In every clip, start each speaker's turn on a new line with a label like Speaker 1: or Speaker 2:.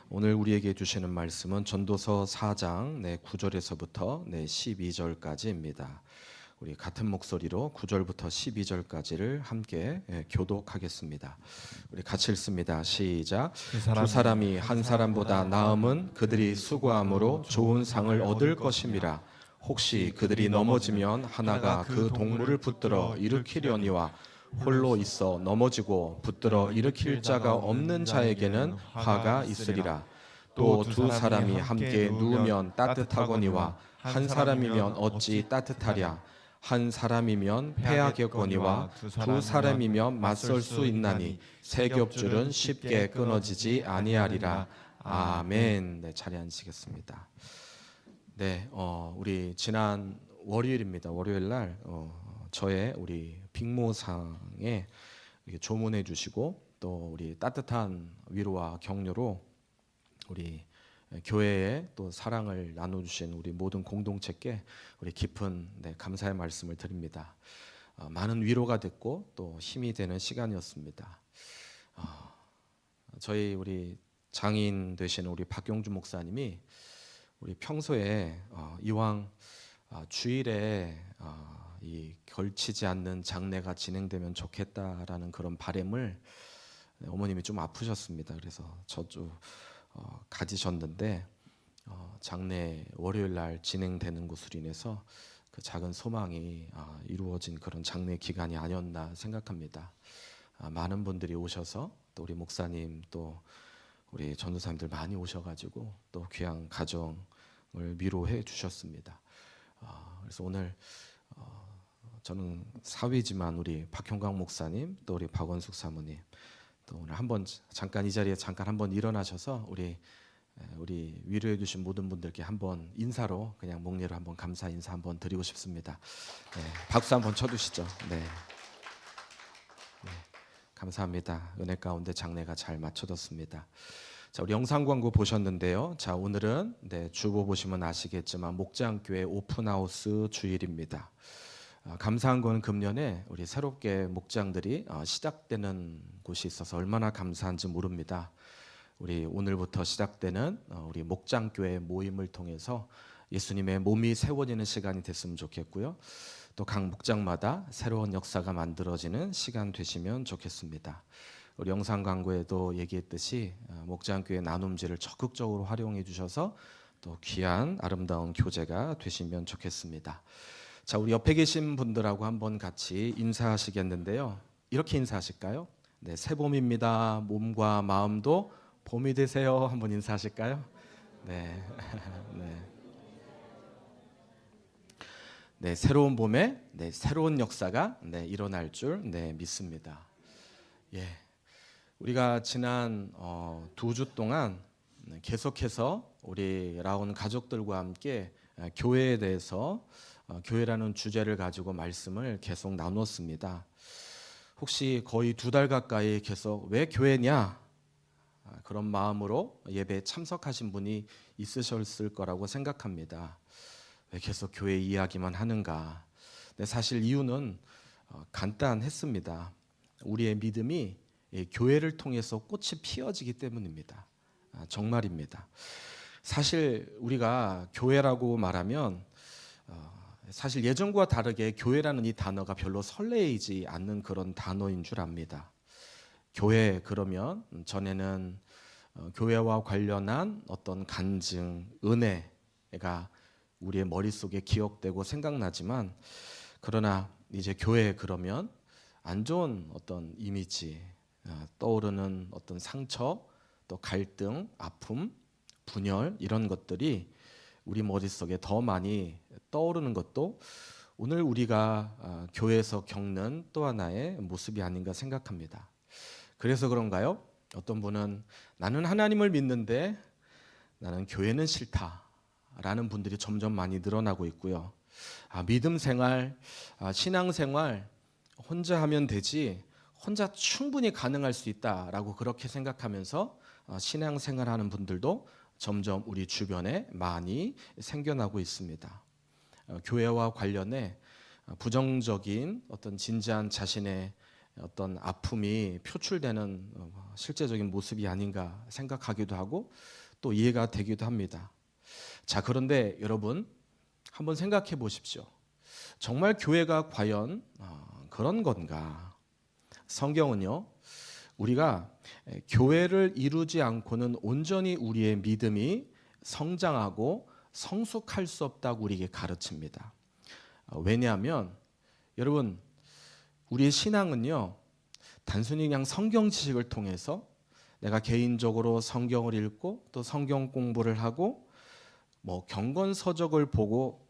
Speaker 1: 오늘 우리에게 주시는 말씀은 전도서 4장 9절에서부터 12절까지입니다. 우리 같은 목소리로 9절부터 12절까지를 함께 교독하겠습니다. 우리 같이 읽습니다. 시작. 두 사람이 한 사람보다 나음은 그들이 수고함으로 좋은 상을 얻을 것임이라. 혹시 그들이 넘어지면 하나가 그 동물을 붙들어 일으키려니와 홀로 있어 넘어지고 붙들어 일으킬 자가 없는 자에게는 화가 있으리라. 또 두 사람이 함께 누우면 따뜻하거니와 한 사람이면 어찌 따뜻하랴. 한 사람이면 패하겠거니와 두 사람이면 맞설 수 있나니 세 겹줄은 쉽게 끊어지지 아니하리라. 아멘. 네, 자리에 앉으시겠습니다. 네, 우리 지난 월요일입니다. 월요일 날 저의 우리 빅모상에 이렇게 조문해 주시고 또 우리 따뜻한 위로와 격려로 우리 교회에 또 사랑을 나눠주신 우리 모든 공동체께 우리 깊은 감사의 말씀을 드립니다. 많은 위로가 됐고 또 힘이 되는 시간이었습니다. 저희 우리 장인 되시는 우리 박용주 목사님이 우리 평소에 이왕 주일에 이 걸치지 않는 장례가 진행되면 좋겠다라는 그런 바람을 어머님이 좀 아프셨습니다. 그래서 저도 가지셨는데 장례 월요일 날 진행되는 것으로 인해서 그 작은 소망이 이루어진 그런 장례 기간이 아니었나 생각합니다. 많은 분들이 오셔서 또 우리 목사님 또 우리 전도사님들 많이 오셔가지고 또 귀한 가정을 위로해 주셨습니다. 그래서 오늘 저는 사위지만 우리 박형광 목사님 또 우리 박원숙 사모님 또 오늘 한번 잠깐 이 자리에 잠깐 한번 일어나셔서 우리 위로해 주신 모든 분들께 한번 인사로 그냥 목례로 한번 감사 인사 한번 드리고 싶습니다. 네, 박수 한번 쳐주시죠. 네. 감사합니다. 은혜 가운데 장례가 잘 마쳐졌습니다. 자, 우리 영상 광고 보셨는데요. 자, 오늘은 주보 보시면 아시겠지만 목장교회 오픈하우스 주일입니다. 감사한 건 금년에 우리 새롭게 목장들이 시작되는 곳이 있어서 얼마나 감사한지 모릅니다. 우리 오늘부터 시작되는 우리 목장교회 모임을 통해서 예수님의 몸이 세워지는 시간이 됐으면 좋겠고요. 또 각 목장마다 새로운 역사가 만들어지는 시간 되시면 좋겠습니다. 우리 영상 광고에도 얘기했듯이 목장교회 나눔지를 적극적으로 활용해 주셔서 또 귀한 아름다운 교제가 되시면 좋겠습니다. 자, 우리 옆에 계신 분들하고 한번 같이 인사하시겠는데요. 이렇게 인사하실까요? 네, 새봄입니다. 몸과 마음도 봄이 되세요. 한번 인사하실까요? 네, 네. 네, 새로운 봄에 새로운 역사가 일어날 줄 믿습니다. 예, 우리가 지난 2주 동안 계속해서 우리 라온 가족들과 함께 교회에 대해서 교회라는 주제를 가지고 말씀을 계속 나눴습니다. 혹시 거의 2달 가까이 계속 왜 교회냐 그런 마음으로 예배에 참석하신 분이 있으셨을 거라고 생각합니다. 왜 계속 교회 이야기만 하는가? 근데 사실 이유는 간단했습니다. 우리의 믿음이 교회를 통해서 꽃이 피어지기 때문입니다. 정말입니다. 사실 우리가 교회라고 말하면 사실 예전과 다르게 교회라는 이 단어가 별로 설레이지 않는 그런 단어인 줄 압니다. 교회 그러면 전에는 교회와 관련한 어떤 간증, 은혜가 우리의 머릿속에 기억되고 생각나지만 그러나 이제 교회 그러면 안 좋은 어떤 이미지, 떠오르는 어떤 상처, 또 갈등, 아픔, 분열 이런 것들이 우리 머릿속에 더 많이 떠오르는 것도 오늘 우리가 교회에서 겪는 또 하나의 모습이 아닌가 생각합니다. 그래서 그런가요? 어떤 분은 나는 하나님을 믿는데 나는 교회는 싫다라는 분들이 점점 많이 늘어나고 있고요. 믿음 생활, 신앙 생활 혼자 하면 되지 혼자 충분히 가능할 수 있다라고 그렇게 생각하면서 신앙 생활하는 분들도 점점 우리 주변에 많이 생겨나고 있습니다. 교회와 관련해 부정적인 어떤 진지한 자신의 어떤 아픔이 표출되는 실제적인 모습이 아닌가 생각하기도 하고 또 이해가 되기도 합니다. 자, 그런데 여러분 한번 생각해 보십시오. 정말 교회가 과연 그런 건가? 성경은요, 우리가 교회를 이루지 않고는 온전히 우리의 믿음이 성장하고 성숙할 수 없다고 우리에게 가르칩니다. 왜냐하면 여러분, 우리의 신앙은요, 단순히 그냥 성경 지식을 통해서 내가 개인적으로 성경을 읽고 또 성경 공부를 하고 뭐 경건서적을 보고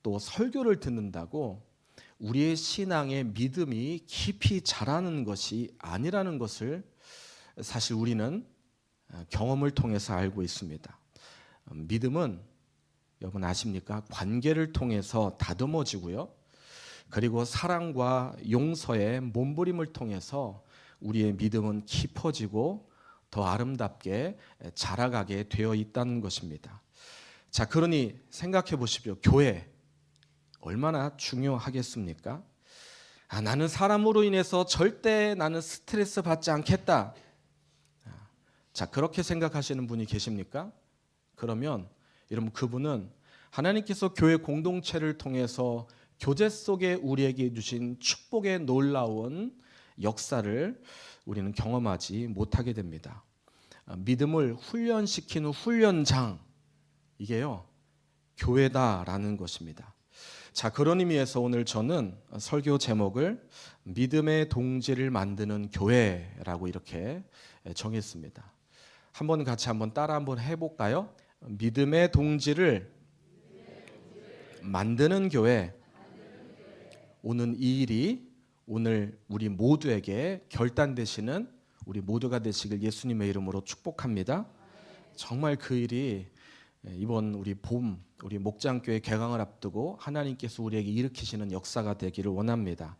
Speaker 1: 또 설교를 듣는다고 우리의 신앙의 믿음이 깊이 자라는 것이 아니라는 것을 사실 우리는 경험을 통해서 알고 있습니다. 믿음은 여러분 아십니까? 관계를 통해서 다듬어지고요. 그리고 사랑과 용서의 몸부림을 통해서 우리의 믿음은 깊어지고 더 아름답게 자라가게 되어 있다는 것입니다. 자, 그러니 생각해 보십시오. 교회 얼마나 중요하겠습니까? 나는 사람으로 인해서 절대 나는 스트레스 받지 않겠다. 자, 그렇게 생각하시는 분이 계십니까? 그러면 여러분 그분은 하나님께서 교회 공동체를 통해서 교제 속에 우리에게 주신 축복의 놀라운 역사를 우리는 경험하지 못하게 됩니다. 믿음을 훈련시키는 훈련장, 이게요 교회다라는 것입니다. 자, 그런 의미에서 오늘 저는 설교 제목을 믿음의 동지를 만드는 교회라고 이렇게 정했습니다. 한번 같이 따라 해볼까요? 믿음의 동지를 만드는 교회. 오늘 이 일이 오늘 우리 모두에게 결단되시는 우리 모두가 되시길 예수님의 이름으로 축복합니다. 정말 그 일이 이번 우리 봄 우리 목장교회 개강을 앞두고 하나님께서 우리에게 일으키시는 역사가 되기를 원합니다.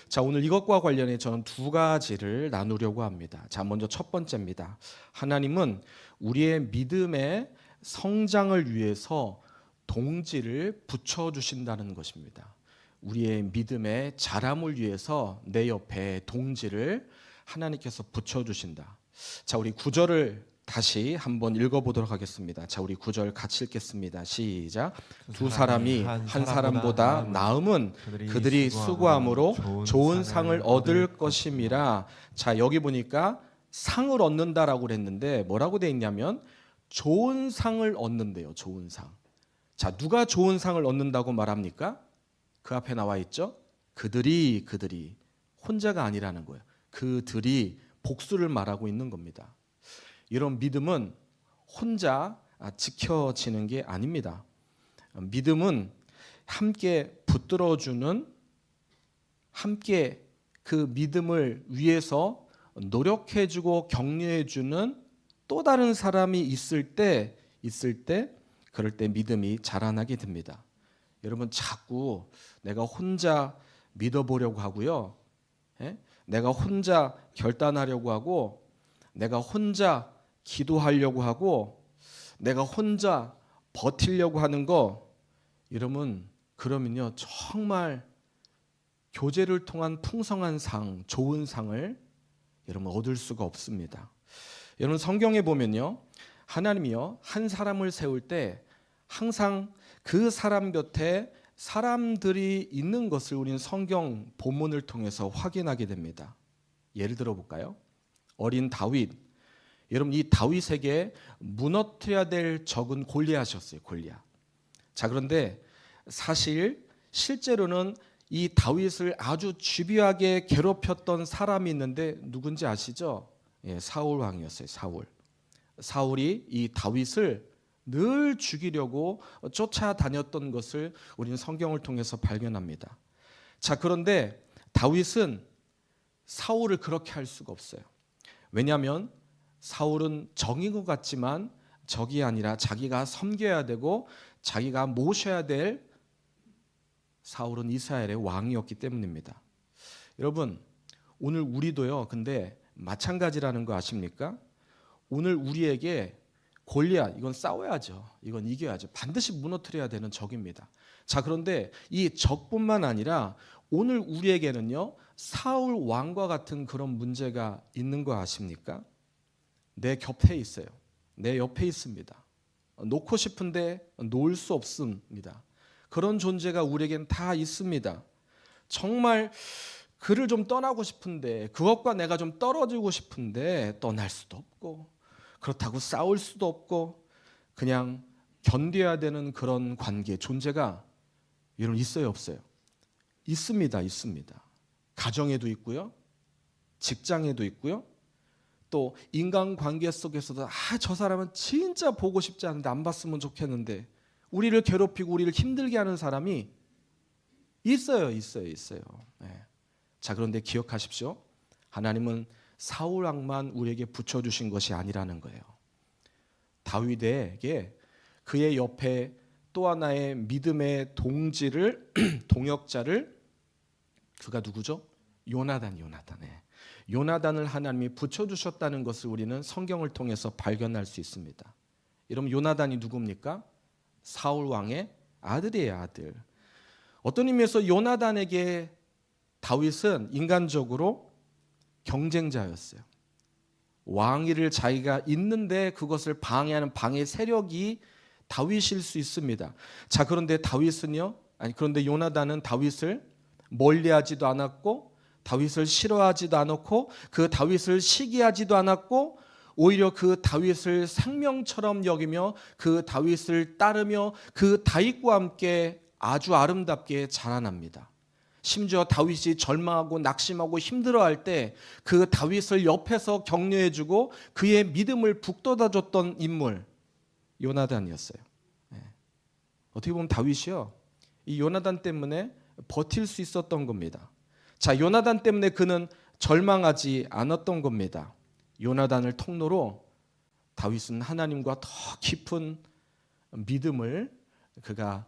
Speaker 1: 자, 오늘 이것과 관련해 저는 두 가지를 나누려고 합니다. 자, 먼저 첫 번째입니다. 하나님은 우리의 믿음의 성장을 위해서 동지를 붙여주신다는 것입니다. 우리의 믿음의 자람을 위해서 내 옆에 동지를 하나님께서 붙여주신다. 자, 우리 9절을 다시 한번 읽어보도록 하겠습니다. 자, 우리 9절 같이 읽겠습니다. 시작. 두 사람이 한 사람보다 나음은 그들이 수고함으로 좋은 상을 얻을 것임이라. 자, 여기 보니까 상을 얻는다라고 그랬는데 뭐라고 돼 있냐면 좋은 상을 얻는데요. 좋은 상. 자, 누가 좋은 상을 얻는다고 말합니까? 그 앞에 나와 있죠. 그들이 혼자가 아니라는 거예요. 그들이 복수를 말하고 있는 겁니다. 이런 믿음은 혼자 지켜지는 게 아닙니다. 믿음은 함께 붙들어주는, 함께 그 믿음을 위해서 노력해주고 격려해주는 또 다른 사람이 있을 때 그럴 때 믿음이 자라나게 됩니다. 여러분 자꾸 내가 혼자 믿어보려고 하고요. 내가 혼자 결단하려고 하고 내가 혼자 기도하려고 하고 내가 혼자 버티려고 하는 거 여러분 그러면요 정말 교제를 통한 풍성한 상, 좋은 상을 여러분 얻을 수가 없습니다. 여러분 성경에 보면요 하나님이요 한 사람을 세울 때 항상 그 사람 곁에 사람들이 있는 것을 우리는 성경 본문을 통해서 확인하게 됩니다. 예를 들어 볼까요? 어린 다윗. 여러분 이 다윗에게 무너뜨려야 될 적은 골리앗이었어요. 골리앗. 자, 그런데 사실 실제로는 이 다윗을 아주 집요하게 괴롭혔던 사람이 있는데 누군지 아시죠? 사울 왕이었어요. 사울이 이 다윗을 늘 죽이려고 쫓아다녔던 것을 우리는 성경을 통해서 발견합니다. 자, 그런데 다윗은 사울을 그렇게 할 수가 없어요. 왜냐하면 사울은 정인 것 같지만 적이 아니라 자기가 섬겨야 되고 자기가 모셔야 될 사울은 이스라엘의 왕이었기 때문입니다. 여러분 오늘 우리도요 근데 마찬가지라는 거 아십니까? 오늘 우리에게 골리앗 이건 싸워야죠. 이건 이겨야죠. 반드시 무너뜨려야 되는 적입니다. 자, 그런데 이 적뿐만 아니라 오늘 우리에게는요, 사울 왕과 같은 그런 문제가 있는 거 아십니까? 내 곁에 있어요. 내 옆에 있습니다. 놓고 싶은데 놓을 수 없습니다. 그런 존재가 우리에겐 다 있습니다. 정말 그를 좀 떠나고 싶은데, 그것과 내가 좀 떨어지고 싶은데 떠날 수도 없고, 그렇다고 싸울 수도 없고, 그냥 견뎌야 되는 그런 관계, 존재가 여러분 있어요, 없어요? 있습니다, 있습니다. 가정에도 있고요, 직장에도 있고요, 또 인간관계 속에서도 저 사람은 진짜 보고 싶지 않은데 안 봤으면 좋겠는데 우리를 괴롭히고 우리를 힘들게 하는 사람이 있어요, 있어요, 있어요. 네. 자, 그런데 기억하십시오. 하나님은 사울 왕만 우리에게 붙여주신 것이 아니라는 거예요. 다윗에게 그의 옆에 또 하나의 믿음의 동지를 동역자를, 그가 누구죠? 요나단. 요나단을 하나님이 붙여주셨다는 것을 우리는 성경을 통해서 발견할 수 있습니다. 여러분, 요나단이 누굽니까? 사울 왕의 아들이에요, 아들. 어떤 의미에서 요나단에게 다윗은 인간적으로 경쟁자였어요. 왕위를 자기가 있는데 그것을 방해하는 방해 세력이 다윗일 수 있습니다. 자, 그런데 그런데 요나단은 다윗을 멀리하지도 않았고, 다윗을 싫어하지도 않았고, 그 다윗을 시기하지도 않았고, 오히려 그 다윗을 생명처럼 여기며 그 다윗을 따르며 그 다윗과 함께 아주 아름답게 자라납니다. 심지어 다윗이 절망하고 낙심하고 힘들어할 때 그 다윗을 옆에서 격려해주고 그의 믿음을 북돋아줬던 인물, 요나단이었어요. 어떻게 보면 다윗이요, 이 요나단 때문에 버틸 수 있었던 겁니다. 자, 요나단 때문에 그는 절망하지 않았던 겁니다. 요나단을 통로로 다윗은 하나님과 더 깊은 믿음을 그가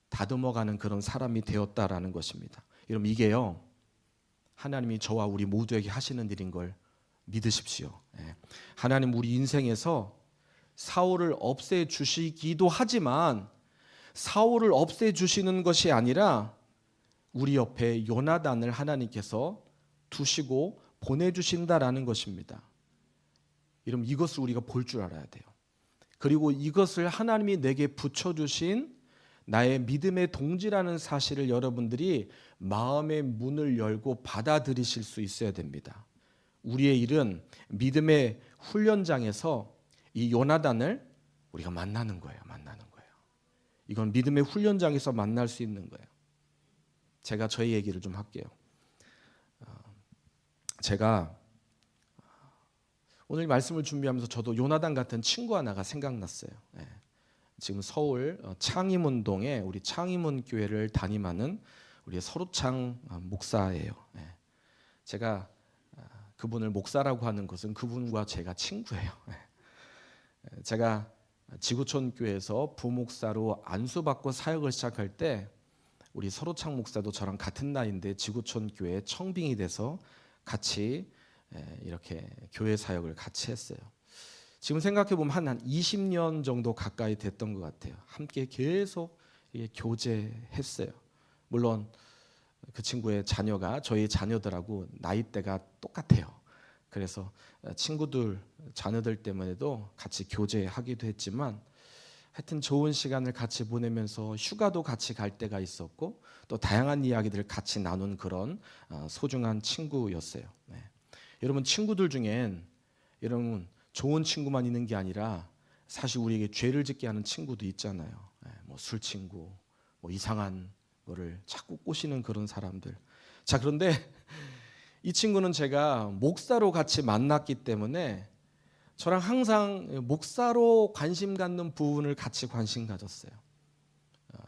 Speaker 1: 다듬어가는 그런 사람이 되었다라는 것입니다. 여러분, 이게요, 하나님이 저와 우리 모두에게 하시는 일인 걸 믿으십시오. 하나님 우리 인생에서 사울을 없애주시기도 하지만 사울을 없애주시는 것이 아니라 우리 옆에 요나단을 하나님께서 두시고 보내주신다라는 것입니다. 여러분, 이것을 우리가 볼 줄 알아야 돼요. 그리고 이것을 하나님이 내게 붙여주신 나의 믿음의 동지라는 사실을 여러분들이 마음의 문을 열고 받아들이실 수 있어야 됩니다. 우리의 일은 믿음의 훈련장에서 이 요나단을 우리가 만나는 거예요. 이건 믿음의 훈련장에서 만날 수 있는 거예요. 제가 저희 얘기를 좀 할게요. 제가 오늘 말씀을 준비하면서 저도 요나단 같은 친구 하나가 생각났어요. 지금 서울 창의문동에 우리 창의문 교회를 담임하는 우리 서루창 목사예요. 제가 그분을 목사라고 하는 것은 그분과 제가 친구예요. 제가 지구촌 교회에서 부목사로 안수받고 사역을 시작할 때 우리 서루창 목사도 저랑 같은 나이인데 지구촌 교회 청빙이 돼서 같이 이렇게 교회 사역을 같이 했어요. 지금 생각해 보면 한 20년 정도 가까이 됐던 것 같아요. 함께 계속 교제했어요. 물론 그 친구의 자녀가 저희 자녀들하고 나이대가 똑같아요. 그래서 친구들 자녀들 때문에도 같이 교제하기도 했지만 하여튼 좋은 시간을 같이 보내면서 휴가도 같이 갈 때가 있었고 또 다양한 이야기들을 같이 나눈 그런 소중한 친구였어요. 여러분, 친구들 중엔 여러분 좋은 친구만 있는 게 아니라 사실 우리에게 죄를 짓게 하는 친구도 있잖아요. 뭐 술 친구, 뭐 이상한 거를 자꾸 꼬시는 그런 사람들. 자, 그런데 이 친구는 제가 목사로 같이 만났기 때문에 저랑 항상 목사로 관심 갖는 부분을 같이 관심 가졌어요.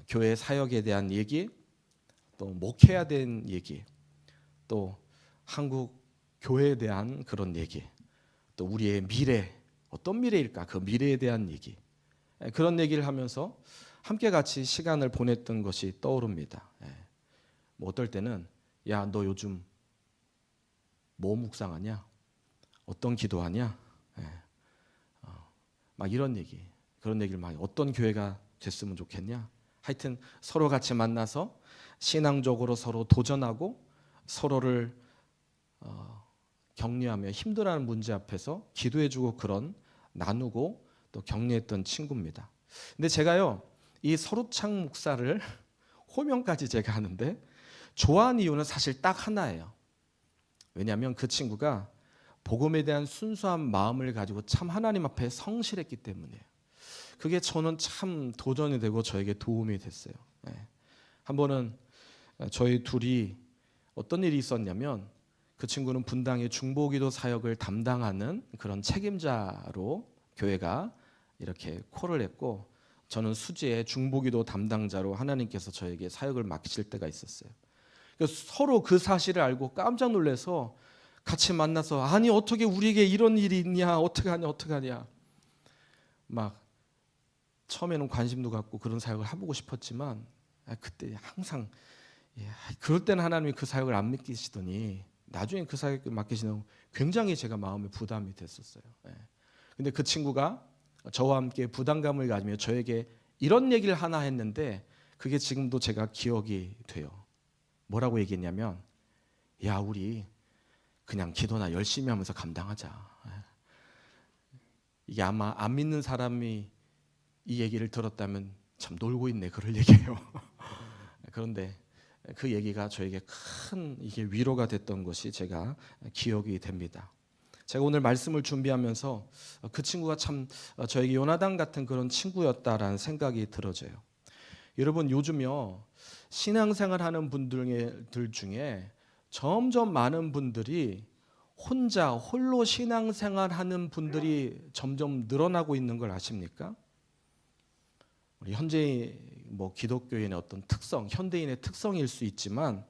Speaker 1: 교회 사역에 대한 얘기, 또 목회에 대한 얘기, 또 한국 교회에 대한 그런 얘기, 또 우리의 미래, 어떤 미래일까, 그 미래에 대한 얘기, 그런 얘기를 하면서 함께 같이 시간을 보냈던 것이 떠오릅니다. 뭐 어떨 때는 야, 너 요즘 뭐 묵상하냐? 어떤 기도하냐? 막 이런 얘기, 그런 얘기를 많이, 어떤 교회가 됐으면 좋겠냐? 하여튼 서로 같이 만나서 신앙적으로 서로 도전하고 서로를 격려하며 힘들어하는 문제 앞에서 기도해주고 그런 나누고 또 격려했던 친구입니다. 근데 제가요 이 서루창 목사를 호명까지 제가 하는데 좋아하는 이유는 사실 딱 하나예요. 왜냐하면 그 친구가 복음에 대한 순수한 마음을 가지고 참 하나님 앞에 성실했기 때문이에요. 그게 저는 참 도전이 되고 저에게 도움이 됐어요. 한 번은 저희 둘이 어떤 일이 있었냐면 그 친구는 분당의 중보기도 사역을 담당하는 그런 책임자로 교회가 이렇게 콜을 했고 저는 수지의 중보기도 담당자로 하나님께서 저에게 사역을 맡기실 때가 있었어요. 서로 그 사실을 알고 깜짝 놀라서 같이 만나서 아니 어떻게 우리에게 이런 일이 있냐 어떡하냐 막 처음에는 관심도 갖고 그런 사역을 해보고 싶었지만 그때 항상 그럴 때는 하나님이 그 사역을 안 맡기시더니 나중에 그 사역을 맡기시는 굉장히 제가 마음에 부담이 됐었어요. 근데 그 친구가 저와 함께 부담감을 가지며 저에게 이런 얘기를 하나 했는데 그게 지금도 제가 기억이 돼요. 뭐라고 얘기했냐면 야 우리 그냥 기도나 열심히 하면서 감당하자. 이게 아마 안 믿는 사람이 이 얘기를 들었다면 참 놀고 있네 그럴 얘기예요. 그런데 그 얘기가 저에게 큰 이게 위로가 됐던 것이 제가 기억이 됩니다. 제가 오늘 말씀을 준비하면서 그 친구가 참 저에게 요나단 같은 그런 친구였다라는 생각이 들어져요. 여러분 요즘요 신앙생활하는 분들 중에 점점 많은 분들이 홀로 신앙생활하는 분들이 점점 늘어나고 있는 걸 아십니까? 우리 현재 기독교인의 어떤 특성, 현대인의 특성일 수 있지만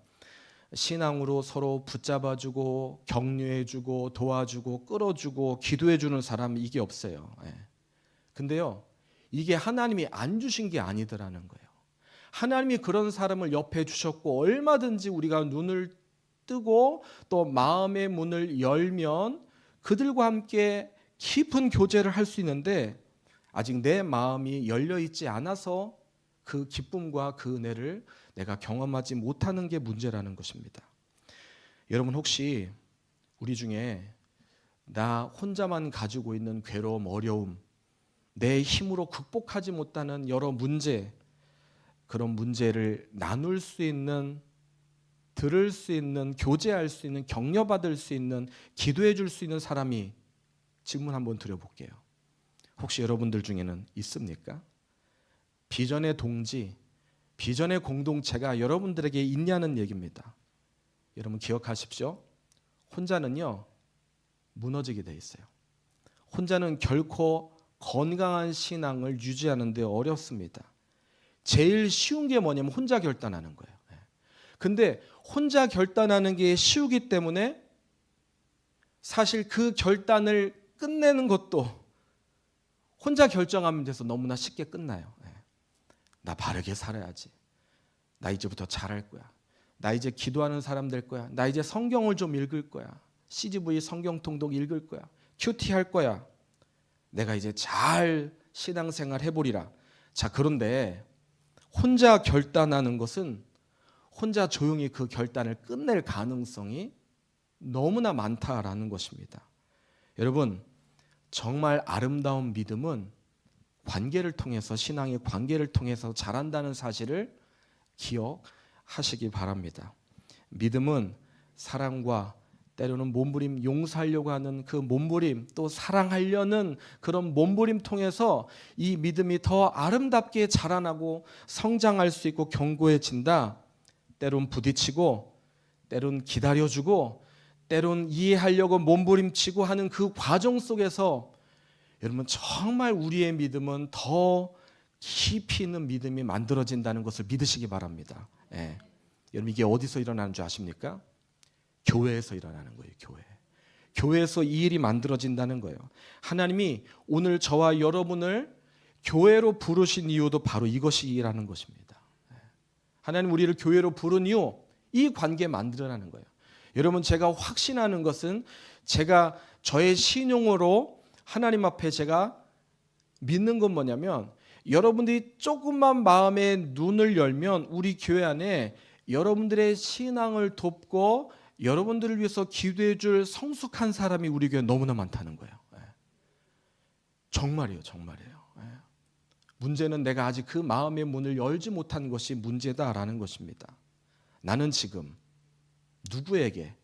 Speaker 1: 신앙으로 서로 붙잡아주고 격려해주고 도와주고 끌어주고 기도해주는 사람이 이게 없어요. 근데요 이게 하나님이 안 주신 게 아니더라는 거예요. 하나님이 그런 사람을 옆에 주셨고 얼마든지 우리가 눈을 뜨고 또 마음의 문을 열면 그들과 함께 깊은 교제를 할 수 있는데 아직 내 마음이 열려 있지 않아서 그 기쁨과 그 은혜를 내가 경험하지 못하는 게 문제라는 것입니다. 여러분 혹시 우리 중에 나 혼자만 가지고 있는 괴로움, 어려움, 내 힘으로 극복하지 못하는 여러 문제, 그런 문제를 나눌 수 있는, 들을 수 있는, 교제할 수 있는, 격려받을 수 있는, 기도해 줄 수 있는 사람이 질문 한번 드려볼게요. 혹시 여러분들 중에는 있습니까? 비전의 동지, 비전의 공동체가 여러분들에게 있냐는 얘기입니다. 여러분 기억하십시오. 혼자는요 무너지게 돼 있어요. 혼자는 결코 건강한 신앙을 유지하는 데 어렵습니다. 제일 쉬운 게 뭐냐면 혼자 결단하는 거예요. 근데 혼자 결단하는 게 쉬우기 때문에 사실 그 결단을 끝내는 것도 혼자 결정하면 돼서 너무나 쉽게 끝나요. 나 바르게 살아야지. 나 이제부터 잘할 거야. 나 이제 기도하는 사람 될 거야. 나 이제 성경을 좀 읽을 거야. CGV 성경 통독 읽을 거야. 큐티 할 거야. 내가 이제 잘 신앙생활 해보리라. 자, 그런데 혼자 결단하는 것은 혼자 조용히 그 결단을 끝낼 가능성이 너무나 많다라는 것입니다. 여러분 정말 아름다운 믿음은 관계를 통해서 신앙의 관계를 통해서 자란다는 사실을 기억하시기 바랍니다. 믿음은 사랑과 때로는 몸부림 용서하려고 하는 그 몸부림 또 사랑하려는 그런 몸부림 통해서 이 믿음이 더 아름답게 자라나고 성장할 수 있고 견고해진다. 때론 부딪히고 때론 기다려주고 때론 이해하려고 몸부림치고 하는 그 과정 속에서 여러분 정말 우리의 믿음은 더 깊이 있는 믿음이 만들어진다는 것을 믿으시기 바랍니다. 여러분 이게 어디서 일어나는 줄 아십니까? 교회에서 일어나는 거예요. 교회에서 이 일이 만들어진다는 거예요. 하나님이 오늘 저와 여러분을 교회로 부르신 이유도 바로 이것이 일하는 것입니다. 하나님 우리를 교회로 부른 이유 이 관계 만들어내는 거예요. 여러분 제가 확신하는 것은 제가 저의 신용으로 하나님 앞에 제가 믿는 건 뭐냐면 여러분들이 조금만 마음의 눈을 열면 우리 교회 안에 여러분들의 신앙을 돕고 여러분들을 위해서 기도해 줄 성숙한 사람이 우리 교회에 너무나 많다는 거예요. 정말이에요. 정말이에요. 문제는 내가 아직 그 마음의 문을 열지 못한 것이 문제다라는 것입니다. 나는 지금 누구에게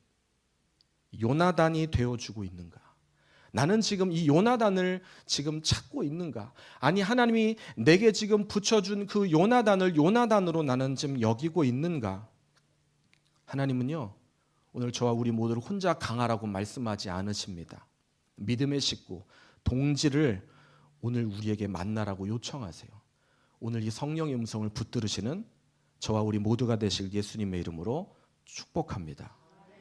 Speaker 1: 요나단이 되어주고 있는가? 나는 지금 이 요나단을 지금 찾고 있는가? 아니 하나님이 내게 지금 붙여준 그 요나단을 요나단으로 나는 지금 여기고 있는가? 하나님은요 오늘 저와 우리 모두를 혼자 강하라고 말씀하지 않으십니다. 믿음의 식구 동지를 오늘 우리에게 만나라고 요청하세요. 오늘 이 성령의 음성을 붙들으시는 저와 우리 모두가 되실 예수님의 이름으로 축복합니다.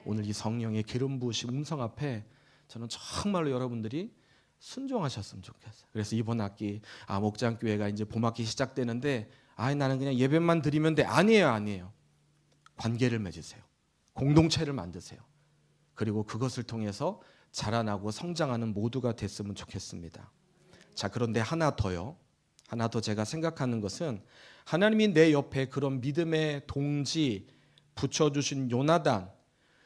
Speaker 1: 오늘 이 성령의 기름 부으신 음성 앞에 저는 정말로 여러분들이 순종하셨으면 좋겠어요. 그래서 이번 학기 목장교회가 이제 봄학기 시작되는데 나는 그냥 예배만 드리면 돼. 아니에요. 관계를 맺으세요. 공동체를 만드세요. 그리고 그것을 통해서 자라나고 성장하는 모두가 됐으면 좋겠습니다. 자, 그런데 하나 더요. 하나 더 제가 생각하는 것은 하나님이 내 옆에 그런 믿음의 동지 붙여주신 요나단,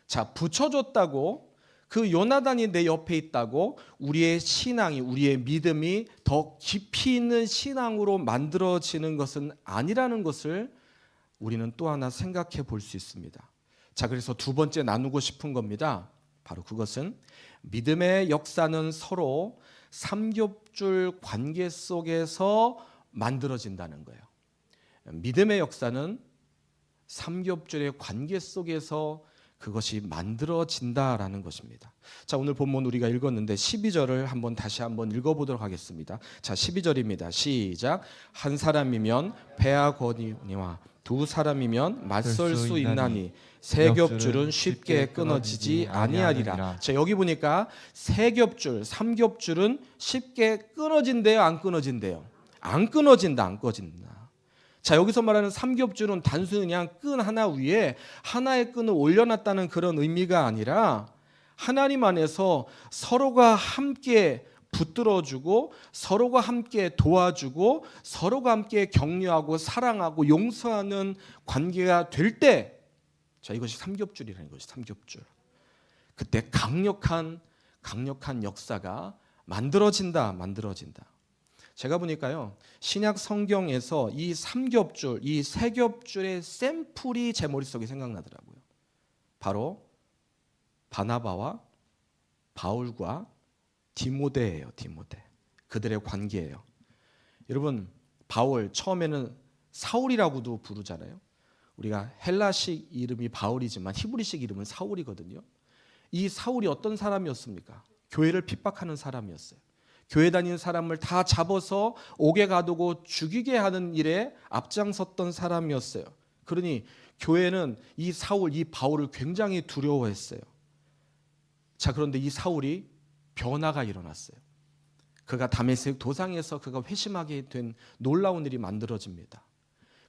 Speaker 1: 자 붙여줬다고 그 요나단이 내 옆에 있다고 우리의 신앙이 우리의 믿음이 더 깊이 있는 신앙으로 만들어지는 것은 아니라는 것을 우리는 또 하나 생각해 볼 수 있습니다. 자, 그래서 두 번째 나누고 싶은 겁니다. 바로 그것은 믿음의 역사는 서로 삼겹줄 관계 속에서 만들어진다는 거예요. 믿음의 역사는 삼겹줄의 관계 속에서 그것이 만들어진다라는 것입니다. 자, 오늘 본문 우리가 읽었는데 12절을 다시 한번 읽어보도록 하겠습니다. 자, 12절입니다. 시작. 한 사람이면 배와 거니와 두 사람이면 맞설 수 있나니 세 겹줄은 쉽게 끊어지지 아니하리라. 자, 여기 보니까 세 겹줄, 삼겹줄은 쉽게 끊어진대요, 안 끊어진대요? 안 끊어진다. 자, 여기서 말하는 삼겹줄은 단순히 그냥 끈 하나 위에 하나의 끈을 올려놨다는 그런 의미가 아니라 하나님 안에서 서로가 함께 붙들어주고 서로가 함께 도와주고 서로가 함께 격려하고 사랑하고 용서하는 관계가 될 때, 자, 이것이 삼겹줄이라는 것이 삼겹줄. 그때 강력한 역사가 만들어진다. 제가 보니까요 신약 성경에서 이 삼겹줄, 이 세 겹줄의 샘플이 제 머릿속에 생각나더라고요. 바로 바나바와 바울과 디모데예요. 디모데. 그들의 관계예요. 여러분, 바울 처음에는 사울이라고도 부르잖아요. 우리가 헬라식 이름이 바울이지만 히브리식 이름은 사울이거든요. 이 사울이 어떤 사람이었습니까? 교회를 핍박하는 사람이었어요. 교회 다니는 사람을 다 잡아서 옥에 가두고 죽이게 하는 일에 앞장섰던 사람이었어요. 그러니 교회는 이 사울, 이 바울을 굉장히 두려워했어요. 자, 그런데 이 사울이 변화가 일어났어요. 그가 다메섹 도상에서 그가 회심하게 된 놀라운 일이 만들어집니다.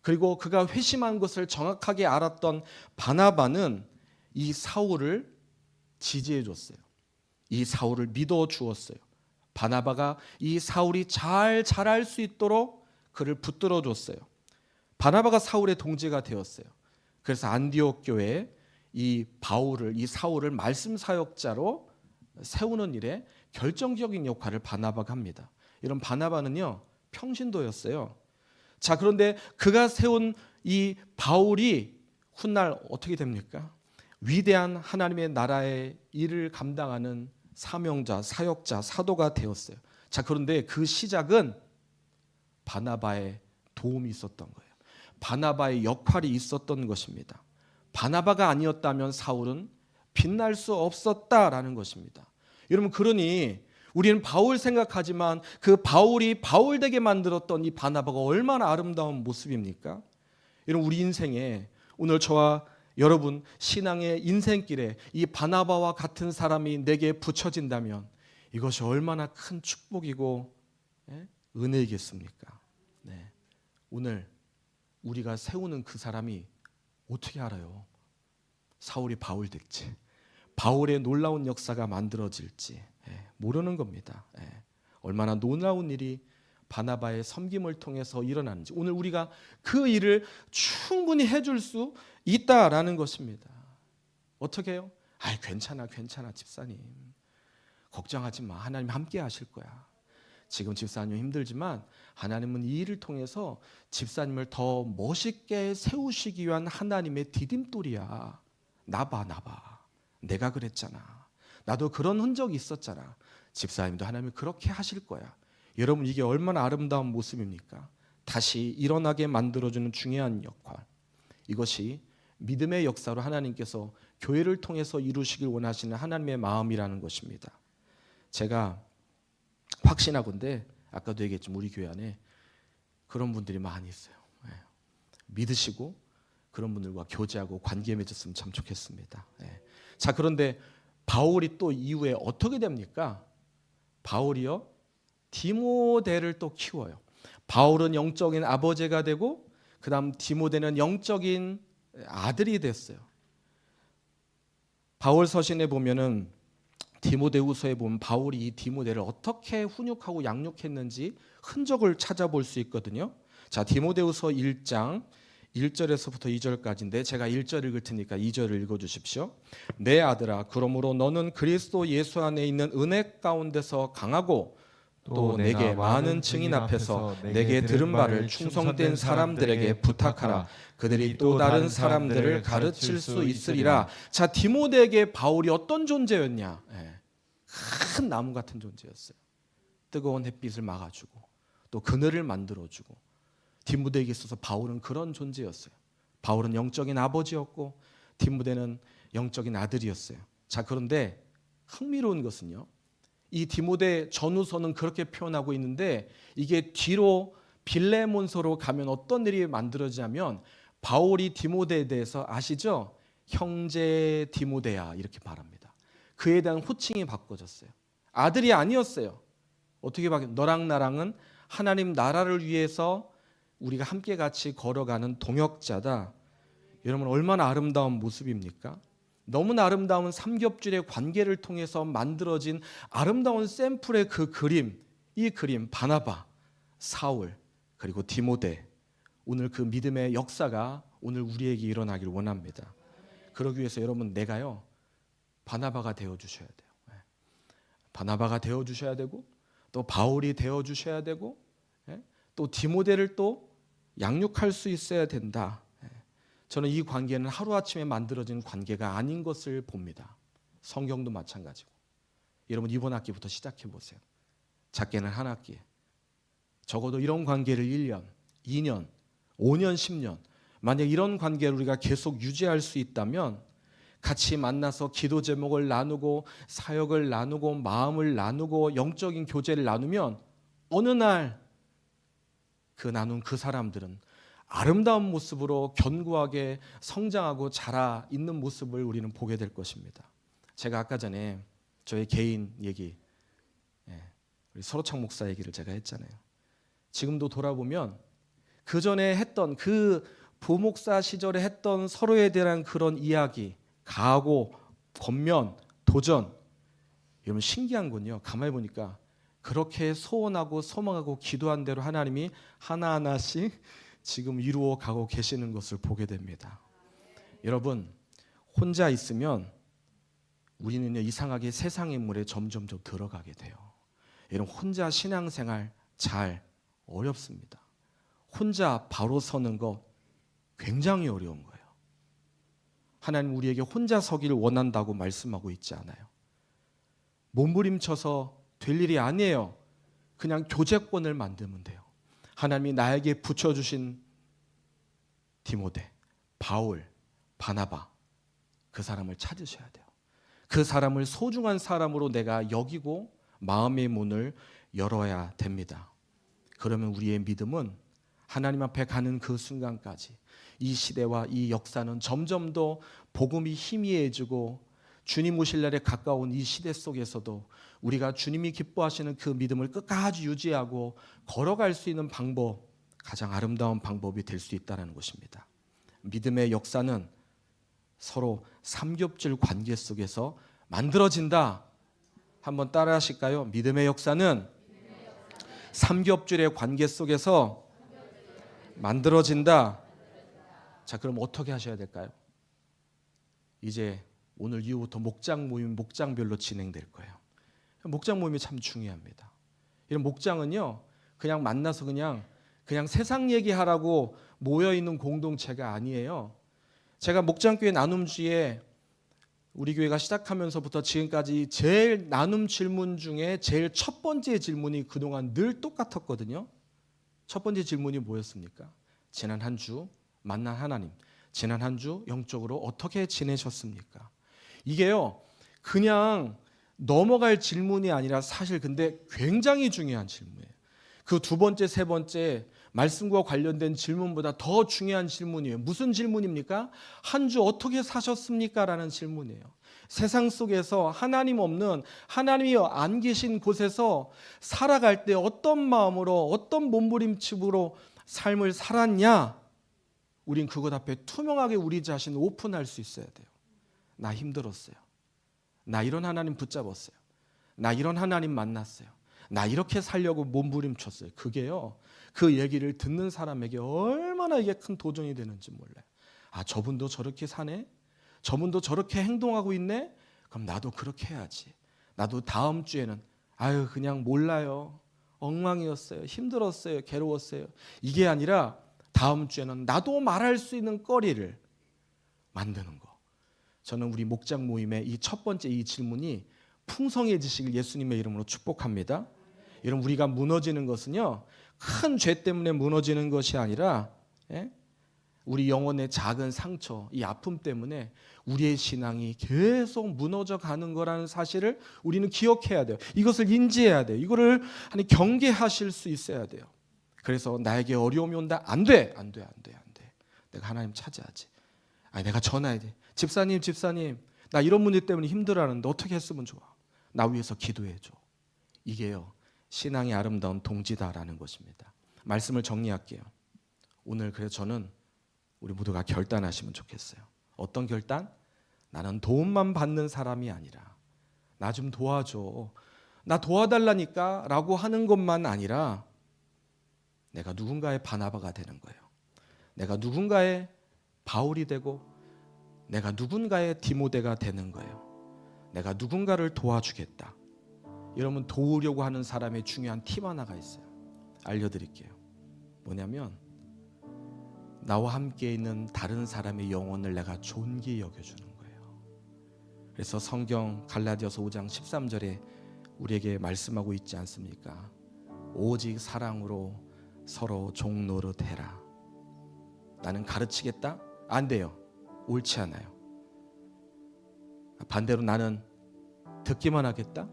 Speaker 1: 그리고 그가 회심한 것을 정확하게 알았던 바나바는 이 사울을 지지해 줬어요. 이 사울을 믿어 주었어요. 바나바가 이 사울이 잘 자랄 수 있도록 그를 붙들어 줬어요. 바나바가 사울의 동지가 되었어요. 그래서 안디옥 교회에 이 바울을, 이 사울을 말씀 사역자로 세우는 일에 결정적인 역할을 바나바가 합니다. 이런 바나바는요 평신도였어요. 자, 그런데 그가 세운 이 바울이 훗날 어떻게 됩니까? 위대한 하나님의 나라의 일을 감당하는 사명자, 사역자, 사도가 되었어요. 자, 그런데 그 시작은 바나바의 도움이 있었던 거예요. 바나바의 역할이 있었던 것입니다. 바나바가 아니었다면 사울은 빛날 수 없었다라는 것입니다. 여러분, 그러니 우리는 바울 생각하지만 그 바울이 바울 되게 만들었던 이 바나바가 얼마나 아름다운 모습입니까? 여러분, 우리 인생에 오늘 저와 여러분 신앙의 인생길에 이 바나바와 같은 사람이 내게 붙여진다면 이것이 얼마나 큰 축복이고 은혜이겠습니까? 네. 오늘 우리가 세우는 그 사람이 어떻게 알아요? 사울이 바울 될지, 바울의 놀라운 역사가 만들어질지 모르는 겁니다. 얼마나 놀라운 일이 바나바의 섬김을 통해서 일어나는지, 오늘 우리가 그 일을 충분히 해줄 수 있다라는 것입니다. 어떻게 해요? 괜찮아 집사님, 걱정하지 마, 하나님 함께 하실 거야. 지금 집사님 힘들지만 하나님은 이 일을 통해서 집사님을 더 멋있게 세우시기 위한 하나님의 디딤돌이야. 나봐 내가 그랬잖아. 나도 그런 흔적이 있었잖아. 집사님도 하나님이 그렇게 하실 거야. 여러분, 이게 얼마나 아름다운 모습입니까? 다시 일어나게 만들어주는 중요한 역할, 이것이 믿음의 역사로 하나님께서 교회를 통해서 이루시길 원하시는 하나님의 마음이라는 것입니다. 제가 확신하건대 아까도 얘기했지만 우리 교회 안에 그런 분들이 많이 있어요. 믿으시고 그런 분들과 교제하고 관계 맺었으면 참 좋겠습니다. 자, 그런데 바울이 또 이후에 어떻게 됩니까? 바울이요, 디모데를 또 키워요. 바울은 영적인 아버지가 되고 그 다음 디모데는 영적인 아들이 됐어요. 바울 서신에 보면은 디모데후서에 보면 바울이 이 디모데를 어떻게 훈육하고 양육했는지 흔적을 찾아볼 수 있거든요. 자, 디모데후서 1장 1절에서부터 2절까지인데 제가 1절 읽을 테니까 2절을 읽어주십시오. 내 아들아, 그러므로 너는 그리스도 예수 안에 있는 은혜 가운데서 강하고 또 내게 많은 증인 앞에서 내게 들은 바를 충성된 사람들에게 부탁하라. 그들이 또 다른 사람들을 가르칠 수 있으리라. 자, 디모데에게 바울이 어떤 존재였냐? 큰 나무 같은 존재였어요. 뜨거운 햇빛을 막아주고 또 그늘을 만들어주고, 디모데에게 있어서 바울은 그런 존재였어요. 바울은 영적인 아버지였고 디모데는 영적인 아들이었어요. 자, 그런데 흥미로운 것은요, 이 디모데 전후서는 그렇게 표현하고 있는데 이게 뒤로 빌레몬서로 가면 어떤 일이 만들어지냐면, 바울이 디모데에 대해서 아시죠? 형제 디모데야 이렇게 말합니다. 그에 대한 호칭이 바꿔졌어요. 아들이 아니었어요. 어떻게 바뀌었어요? 너랑 나랑은 하나님 나라를 위해서 우리가 함께 같이 걸어가는 동역자다. 여러분, 얼마나 아름다운 모습입니까? 너무나 아름다운 삼겹줄의 관계를 통해서 만들어진 아름다운 샘플의 그 그림, 이 그림, 바나바, 사울, 그리고 디모데, 오늘 그 믿음의 역사가 오늘 우리에게 일어나기를 원합니다. 그러기 위해서 여러분, 내가요 바나바가 되어주셔야 돼요. 바나바가 되어주셔야 되고 또 바울이 되어주셔야 되고 또 디모데를 또 양육할 수 있어야 된다. 저는 이 관계는 하루아침에 만들어진 관계가 아닌 것을 봅니다. 성경도 마찬가지고. 여러분, 이번 학기부터 시작해 보세요. 작게는 한 학기에 적어도 이런 관계를 1년, 2년, 5년, 10년, 만약 이런 관계를 우리가 계속 유지할 수 있다면 같이 만나서 기도 제목을 나누고 사역을 나누고 마음을 나누고 영적인 교제를 나누면 어느 날 그 나눈 그 사람들은 아름다운 모습으로 견고하게 성장하고 자라 있는 모습을 우리는 보게 될 것입니다. 제가 아까 전에 저의 개인 얘기, 우리 서로창 목사 얘기를 제가 했잖아요. 지금도 돌아보면 그 전에 했던 그 부목사 시절에 했던 서로에 대한 그런 이야기, 각오, 권면, 도전, 여러분 신기한 건요, 가만히 보니까 그렇게 소원하고 소망하고 기도한 대로 하나님이 하나하나씩 지금 이루어 가고 계시는 것을 보게 됩니다. 여러분, 혼자 있으면 우리는요 이상하게 세상의 물에 점점 들어가게 돼요. 여러분, 혼자 신앙생활 잘 어렵습니다. 혼자 바로 서는 거 굉장히 어려운 거예요. 하나님 우리에게 혼자 서기를 원한다고 말씀하고 있지 않아요. 몸부림쳐서 될 일이 아니에요. 그냥 교제권을 만들면 돼요. 하나님이 나에게 붙여주신 디모데, 바울, 바나바, 그 사람을 찾으셔야 돼요. 그 사람을 소중한 사람으로 내가 여기고 마음의 문을 열어야 됩니다. 그러면 우리의 믿음은 하나님 앞에 가는 그 순간까지 이 시대와 이 역사는 점점 더 복음이 희미해지고 주님 오실 날에 가까운 이 시대 속에서도 우리가 주님이 기뻐하시는 그 믿음을 끝까지 유지하고 걸어갈 수 있는 방법, 가장 아름다운 방법이 될 수 있다는 것입니다. 믿음의 역사는 서로 삼겹줄 관계 속에서 만들어진다. 한번 따라 하실까요? 믿음의 역사는 삼겹줄의 관계 속에서 만들어진다. 자, 그럼 어떻게 하셔야 될까요? 이제 오늘 이후부터 목장 모임 목장별로 진행될 거예요. 목장 모임이 참 중요합니다. 이런 목장은요, 그냥 만나서 그냥 세상 얘기하라고 모여 있는 공동체가 아니에요. 제가 목장교회 나눔주에 우리 교회가 시작하면서부터 지금까지 제일 나눔 질문 중에 제일 첫 번째 질문이 그동안 늘 똑같았거든요. 첫 번째 질문이 뭐였습니까? 지난 한 주 만난 하나님, 지난 한 주 영적으로 어떻게 지내셨습니까? 이게요, 그냥 넘어갈 질문이 아니라 사실 근데 굉장히 중요한 질문이에요. 그 두 번째, 세 번째 말씀과 관련된 질문보다 더 중요한 질문이에요. 무슨 질문입니까? 한 주 어떻게 사셨습니까? 라는 질문이에요. 세상 속에서 하나님 없는, 하나님이 안 계신 곳에서 살아갈 때 어떤 마음으로, 어떤 몸부림치므로 삶을 살았냐? 우린 그것 앞에 투명하게 우리 자신을 오픈할 수 있어야 돼요. 나 힘들었어요. 나 이런 하나님 붙잡았어요. 나 이런 하나님 만났어요. 나 이렇게 살려고 몸부림쳤어요. 그게요, 그 얘기를 듣는 사람에게 얼마나 이게 큰 도전이 되는지 몰라요. 아, 저분도 저렇게 사네? 저분도 저렇게 행동하고 있네? 그럼 나도 그렇게 해야지. 나도 다음 주에는 아유 그냥 몰라요. 엉망이었어요. 힘들었어요. 괴로웠어요. 이게 아니라 다음 주에는 나도 말할 수 있는 거리를 만드는 거. 저는 우리 목장 모임의 이 첫 번째 이 질문이 풍성해지시길 예수님의 이름으로 축복합니다. 여러분, 우리가 무너지는 것은요, 큰 죄 때문에 무너지는 것이 아니라 우리 영혼의 작은 상처, 이 아픔 때문에 우리의 신앙이 계속 무너져 가는 거라는 사실을 우리는 기억해야 돼요. 이것을 인지해야 돼요. 이거를 경계하실 수 있어야 돼요. 그래서 나에게 어려움이 온다? 안 돼. 내가 하나님 찾아야지. 내가 전화해야 돼. 집사님, 나 이런 문제 때문에 힘들어하는데 어떻게 했으면 좋아? 나 위해서 기도해줘. 이게요, 신앙의 아름다운 동지다라는 것입니다. 말씀을 정리할게요. 오늘 그래서 저는 우리 모두가 결단하시면 좋겠어요. 어떤 결단? 나는 도움만 받는 사람이 아니라 나 좀 도와줘, 나 도와달라니까 라고 하는 것만 아니라 내가 누군가의 바나바가 되는 거예요. 내가 누군가의 바울이 되고 내가 누군가의 디모데가 되는 거예요. 내가 누군가를 도와주겠다. 여러분, 도우려고 하는 사람의 중요한 팁 하나가 있어요. 알려드릴게요. 뭐냐면 나와 함께 있는 다른 사람의 영혼을 내가 존귀히 여겨주는 거예요. 그래서 성경 갈라디아서 5장 13절에 우리에게 말씀하고 있지 않습니까? 오직 사랑으로 서로 종노릇 해라. 나는 가르치겠다? 안 돼요. 옳지 않아요. 반대로 나는 듣기만 하겠다?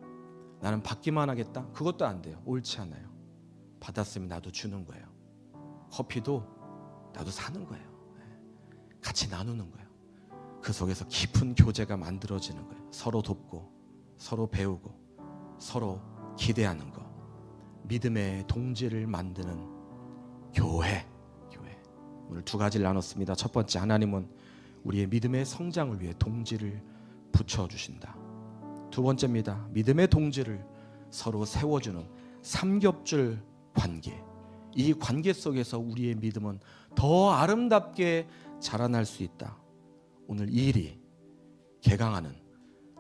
Speaker 1: 나는 받기만 하겠다? 그것도 안 돼요. 옳지 않아요. 받았으면 나도 주는 거예요. 커피도 나도 사는 거예요. 같이 나누는 거예요. 그 속에서 깊은 교제가 만들어지는 거예요. 서로 돕고 서로 배우고 서로 기대하는 거. 믿음의 동지를 만드는 교회. 오늘 두 가지를 나눴습니다. 첫 번째, 하나님은 우리의 믿음의 성장을 위해 동지를 붙여주신다. 두 번째입니다. 믿음의 동지를 서로 세워주는 삼겹줄 관계. 이 관계 속에서 우리의 믿음은 더 아름답게 자라날 수 있다. 오늘 이 일이 개강하는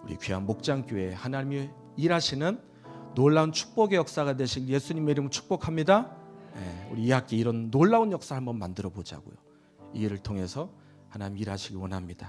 Speaker 1: 우리 귀한 목장교회 하나님이 일하시는 놀라운 축복의 역사가 되실 예수님의 이름으로 축복합니다. 우리 이 학기 이런 놀라운 역사 한번 만들어 보자고요. 이 일을 통해서 하나님 일하시길 원합니다.